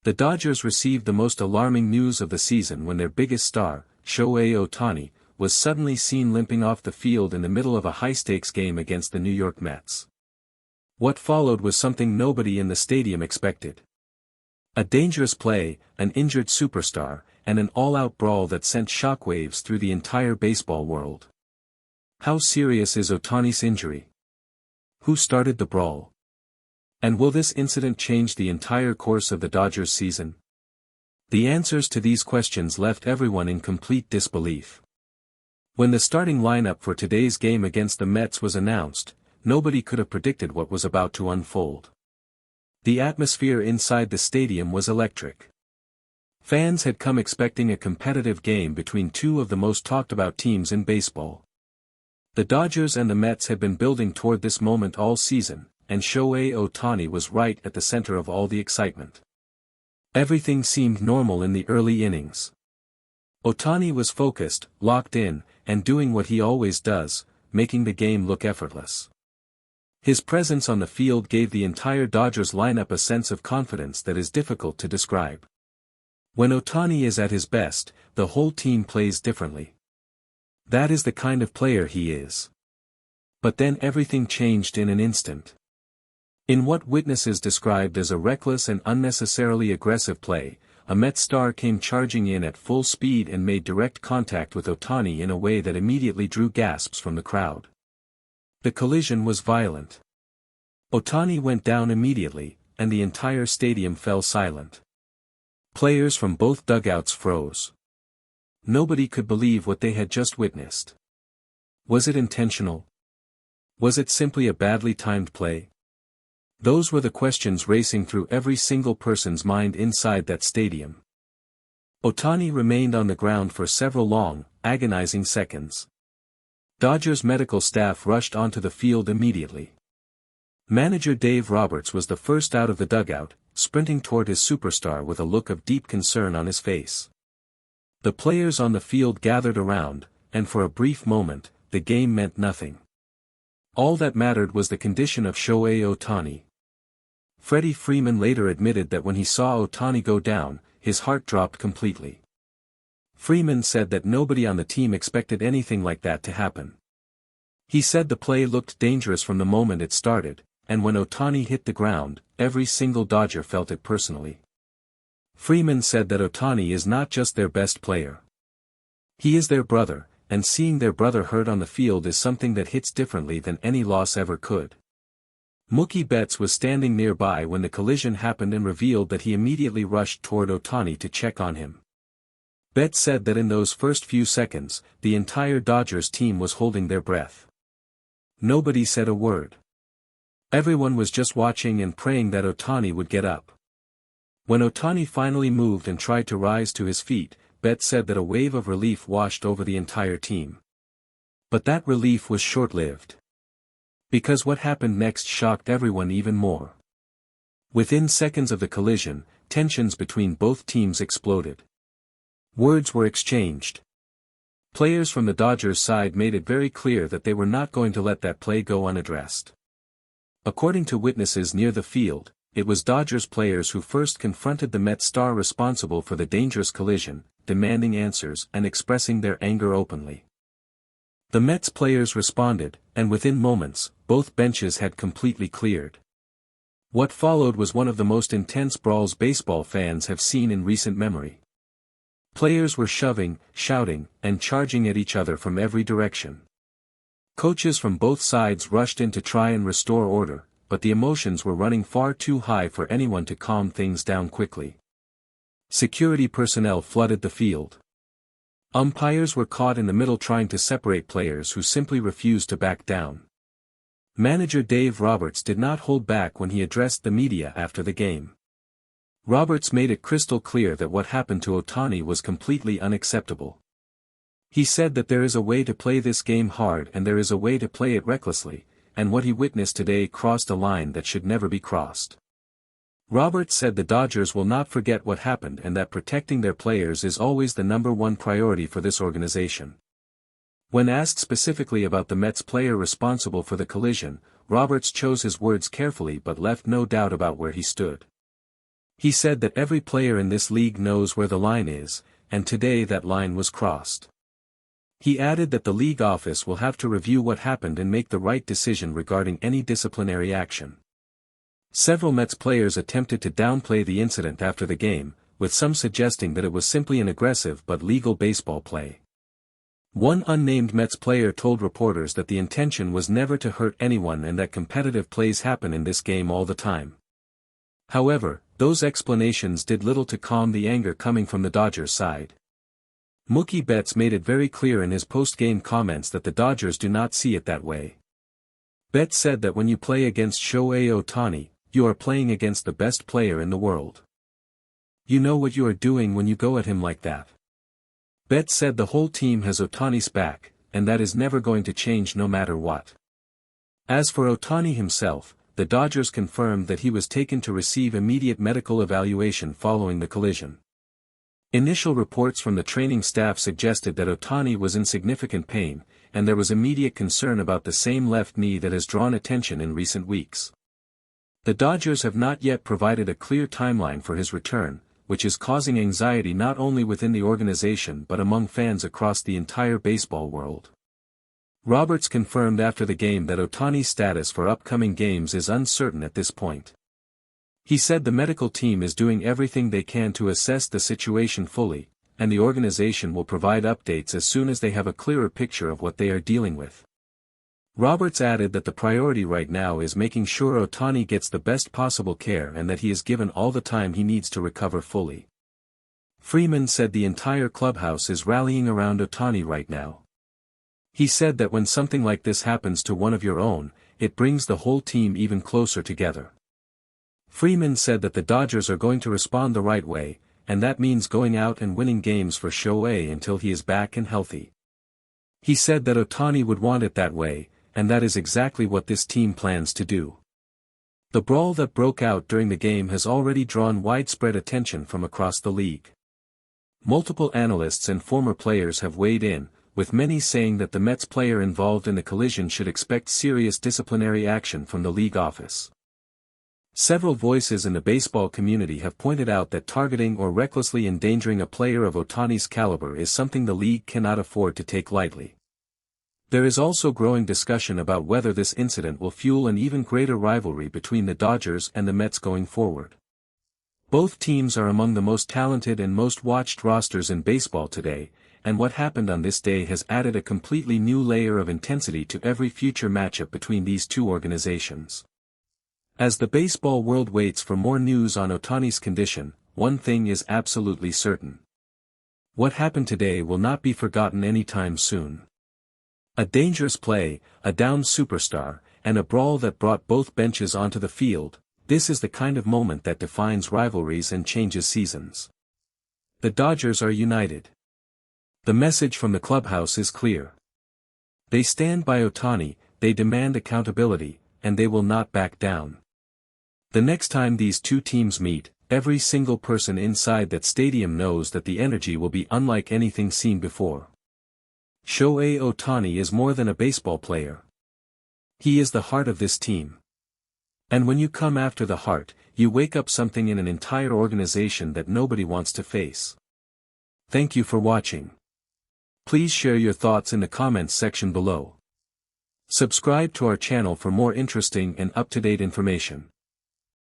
The Dodgers received the most alarming news of the season when their biggest star, Shohei Ohtani, was suddenly seen limping off the field in the middle of a high-stakes game against the New York Mets. What followed was something nobody in the stadium expected. A dangerous play, an injured superstar, and an all-out brawl that sent shockwaves through the entire baseball world. How serious is Ohtani's injury? Who started the brawl? And will this incident change the entire course of the Dodgers season? The answers to these questions left everyone in complete disbelief. When the starting lineup for today's game against the Mets was announced, nobody could have predicted what was about to unfold. The atmosphere inside the stadium was electric. Fans had come expecting a competitive game between two of the most talked-about teams in baseball. The Dodgers and the Mets had been building toward this moment all season, and Shohei Ohtani was right at the center of all the excitement. Everything seemed normal in the early innings. Ohtani was focused, locked in, and doing what he always does, making the game look effortless. His presence on the field gave the entire Dodgers lineup a sense of confidence that is difficult to describe. When Ohtani is at his best, the whole team plays differently. That is the kind of player he is. But then everything changed in an instant. In what witnesses described as a reckless and unnecessarily aggressive play, a Mets star came charging in at full speed and made direct contact with Ohtani in a way that immediately drew gasps from the crowd. The collision was violent. Ohtani went down immediately, and the entire stadium fell silent. Players from both dugouts froze. Nobody could believe what they had just witnessed. Was it intentional? Was it simply a badly timed play? Those were the questions racing through every single person's mind inside that stadium. Ohtani remained on the ground for several long, agonizing seconds. Dodgers medical staff rushed onto the field immediately. Manager Dave Roberts was the first out of the dugout, sprinting toward his superstar with a look of deep concern on his face. The players on the field gathered around, and for a brief moment, the game meant nothing. All that mattered was the condition of Shohei Ohtani. Freddie Freeman later admitted that when he saw Ohtani go down, his heart dropped completely. Freeman said that nobody on the team expected anything like that to happen. He said the play looked dangerous from the moment it started, and when Ohtani hit the ground, every single Dodger felt it personally. Freeman said that Ohtani is not just their best player. He is their brother, and seeing their brother hurt on the field is something that hits differently than any loss ever could. Mookie Betts was standing nearby when the collision happened and revealed that he immediately rushed toward Ohtani to check on him. Betts said that in those first few seconds, the entire Dodgers team was holding their breath. Nobody said a word. Everyone was just watching and praying that Ohtani would get up. When Ohtani finally moved and tried to rise to his feet, Betts said that a wave of relief washed over the entire team. But that relief was short-lived. Because what happened next shocked everyone even more. Within seconds of the collision, tensions between both teams exploded. Words were exchanged. Players from the Dodgers side made it very clear that they were not going to let that play go unaddressed. According to witnesses near the field, it was Dodgers players who first confronted the Mets star responsible for the dangerous collision, demanding answers and expressing their anger openly. The Mets players responded, and within moments, both benches had completely cleared. What followed was one of the most intense brawls baseball fans have seen in recent memory. Players were shoving, shouting, and charging at each other from every direction. Coaches from both sides rushed in to try and restore order, but the emotions were running far too high for anyone to calm things down quickly. Security personnel flooded the field. Umpires were caught in the middle trying to separate players who simply refused to back down. Manager Dave Roberts did not hold back when he addressed the media after the game. Roberts made it crystal clear that what happened to Ohtani was completely unacceptable. He said that there is a way to play this game hard and there is a way to play it recklessly, and what he witnessed today crossed a line that should never be crossed. Roberts said the Dodgers will not forget what happened and that protecting their players is always the #1 priority for this organization. When asked specifically about the Mets player responsible for the collision, Roberts chose his words carefully but left no doubt about where he stood. He said that every player in this league knows where the line is, and today that line was crossed. He added that the league office will have to review what happened and make the right decision regarding any disciplinary action. Several Mets players attempted to downplay the incident after the game, with some suggesting that it was simply an aggressive but legal baseball play. One unnamed Mets player told reporters that the intention was never to hurt anyone and that competitive plays happen in this game all the time. However, those explanations did little to calm the anger coming from the Dodgers side. Mookie Betts made it very clear in his post-game comments that the Dodgers do not see it that way. Betts said that when you play against Shohei Ohtani, you are playing against the best player in the world. You know what you are doing when you go at him like that. Betts said the whole team has Ohtani's back, and that is never going to change no matter what. As for Ohtani himself, the Dodgers confirmed that he was taken to receive immediate medical evaluation following the collision. Initial reports from the training staff suggested that Ohtani was in significant pain, and there was immediate concern about the same left knee that has drawn attention in recent weeks. The Dodgers have not yet provided a clear timeline for his return, which is causing anxiety not only within the organization but among fans across the entire baseball world. Roberts confirmed after the game that Ohtani's status for upcoming games is uncertain at this point. He said the medical team is doing everything they can to assess the situation fully, and the organization will provide updates as soon as they have a clearer picture of what they are dealing with. Roberts added that the priority right now is making sure Ohtani gets the best possible care and that he is given all the time he needs to recover fully. Freeman said the entire clubhouse is rallying around Ohtani right now. He said that when something like this happens to one of your own, it brings the whole team even closer together. Freeman said that the Dodgers are going to respond the right way, and that means going out and winning games for Shohei until he is back and healthy. He said that Ohtani would want it that way, and that is exactly what this team plans to do. The brawl that broke out during the game has already drawn widespread attention from across the league. Multiple analysts and former players have weighed in, with many saying that the Mets player involved in the collision should expect serious disciplinary action from the league office. Several voices in the baseball community have pointed out that targeting or recklessly endangering a player of Ohtani's caliber is something the league cannot afford to take lightly. There is also growing discussion about whether this incident will fuel an even greater rivalry between the Dodgers and the Mets going forward. Both teams are among the most talented and most watched rosters in baseball today, and what happened on this day has added a completely new layer of intensity to every future matchup between these two organizations. As the baseball world waits for more news on Ohtani's condition, one thing is absolutely certain. What happened today will not be forgotten anytime soon. A dangerous play, a downed superstar, and a brawl that brought both benches onto the field, this is the kind of moment that defines rivalries and changes seasons. The Dodgers are united. The message from the clubhouse is clear. They stand by Ohtani, they demand accountability, and they will not back down. The next time these two teams meet, every single person inside that stadium knows that the energy will be unlike anything seen before. Shohei Ohtani is more than a baseball player. He is the heart of this team. And when you come after the heart, you wake up something in an entire organization that nobody wants to face. Thank you for watching. Please share your thoughts in the comments section below. Subscribe to our channel for more interesting and up-to-date information.